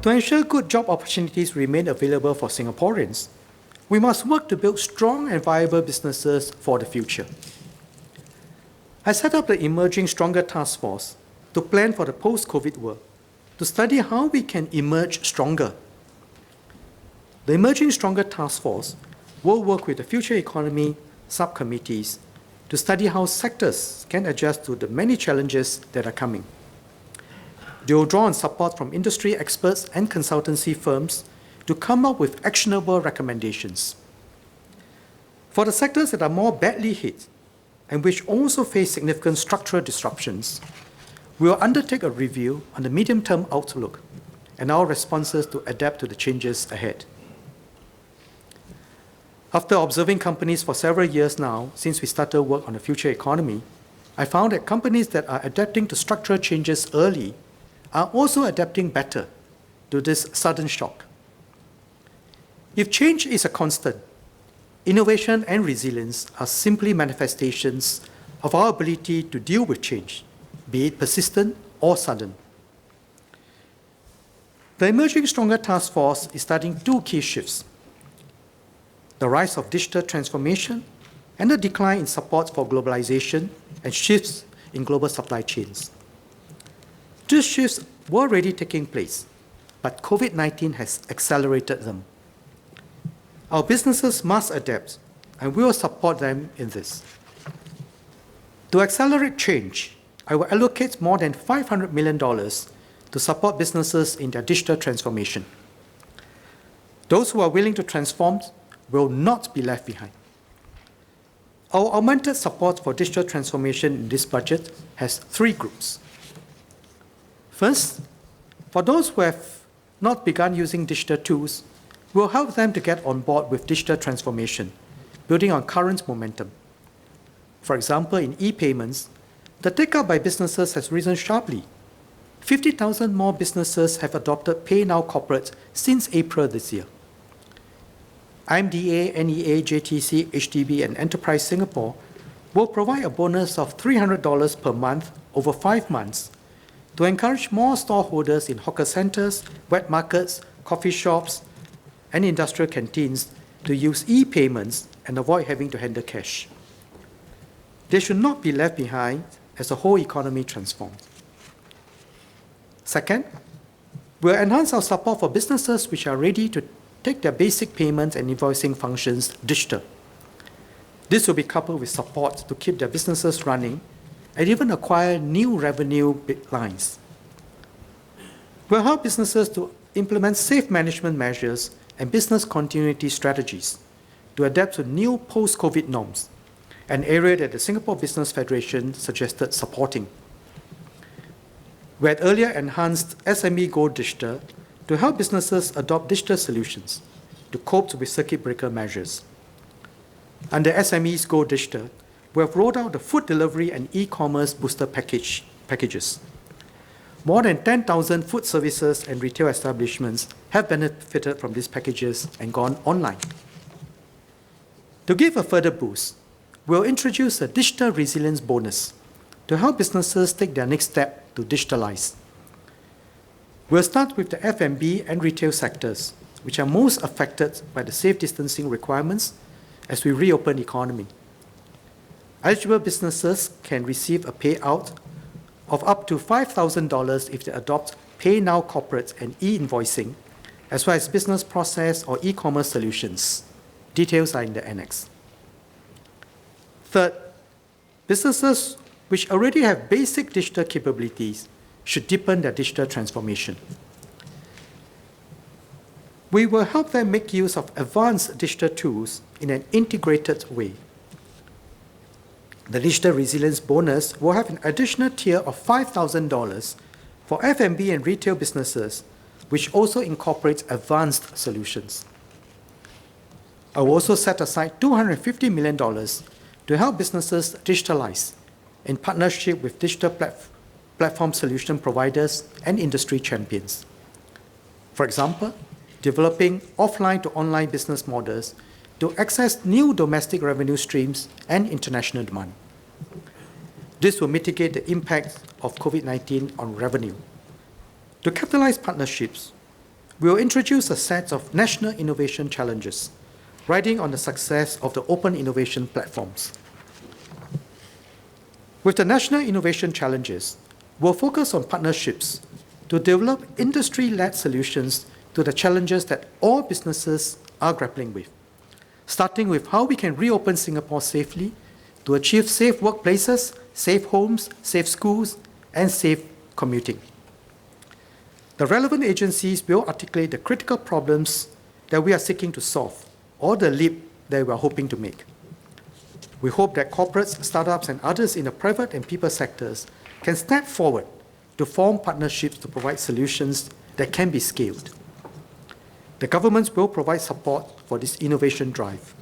To ensure good job opportunities remain available for Singaporeans, we must work to build strong and viable businesses for the future. I set up the Emerging Stronger Task Force to plan for the post-COVID world, to study how we can emerge stronger. The Emerging Stronger Task Force will work with the Future Economy subcommittees to study how sectors can adjust to the many challenges that are coming. They will draw on support from industry experts and consultancy firms to come up with actionable recommendations. For the sectors that are more badly hit and which also face significant structural disruptions, we will undertake a review on the medium-term outlook and our responses to adapt to the changes ahead. After observing companies for several years now, since we started work on the future economy, I found that companies that are adapting to structural changes early are also adapting better to this sudden shock. If change is a constant, innovation and resilience are simply manifestations of our ability to deal with change, be it persistent or sudden. The Emerging Stronger Task Force is studying two key shifts: the rise of digital transformation and the decline in support for globalization and shifts in global supply chains. These shifts were already taking place, but COVID-19 has accelerated them. Our businesses must adapt, and we will support them in this. To accelerate change, I will allocate more than $500 million to support businesses in their digital transformation. Those who are willing to transform will not be left behind. Our augmented support for digital transformation in this budget has three groups. First, for those who have not begun using digital tools, we'll help them to get on board with digital transformation, building on current momentum. For example, in e-payments, the take-up by businesses has risen sharply. 50,000 more businesses have adopted Pay Now Corporate since April this year. IMDA, NEA, JTC, HDB, and Enterprise Singapore will provide a bonus of $300 per month over 5 months to encourage more storeholders in hawker centres, wet markets, coffee shops, and industrial canteens to use e-payments and avoid having to handle cash. They should not be left behind as the whole economy transforms. Second, we'll enhance our support for businesses which are ready to take their basic payments and invoicing functions digital. This will be coupled with support to keep their businesses running and even acquire new revenue lines. We'll help businesses to implement safe management measures and business continuity strategies to adapt to new post-COVID norms, an area that the Singapore Business Federation suggested supporting. We had earlier enhanced SME Go Digital to help businesses adopt digital solutions to cope with circuit breaker measures. Under SMEs Go Digital, we have rolled out the food delivery and e-commerce booster packages. More than 10,000 food services and retail establishments have benefited from these packages and gone online. To give a further boost, we'll introduce a digital resilience bonus to help businesses take their next step to digitalise. We'll start with the F&B and retail sectors, which are most affected by the safe distancing requirements as we reopen the economy. Eligible businesses can receive a payout of up to $5,000 if they adopt Pay Now Corporate and e-invoicing, as well as business process or e-commerce solutions. Details are in the annex. Third, businesses which already have basic digital capabilities should deepen their digital transformation. We will help them make use of advanced digital tools in an integrated way. The Digital Resilience Bonus will have an additional tier of $5,000 for F&B and retail businesses, which also incorporates advanced solutions. I will also set aside $250 million to help businesses digitalize in partnership with digital platform solution providers and industry champions. For example, developing offline to online business models to access new domestic revenue streams and international demand. This will mitigate the impact of COVID-19 on revenue. To capitalize partnerships, We will introduce a set of national innovation challenges, riding on the success of the open innovation platforms. With the national innovation challenges, we'll focus on partnerships to develop industry-led solutions to the challenges that all businesses are grappling with, starting with how we can reopen Singapore safely to achieve safe workplaces, safe homes, safe schools, and safe commuting. The relevant agencies will articulate the critical problems that we are seeking to solve, or the leap that we are hoping to make. We hope that corporates, startups, and others in the private and people sectors can step forward to form partnerships to provide solutions that can be scaled. The governments will provide support for this innovation drive.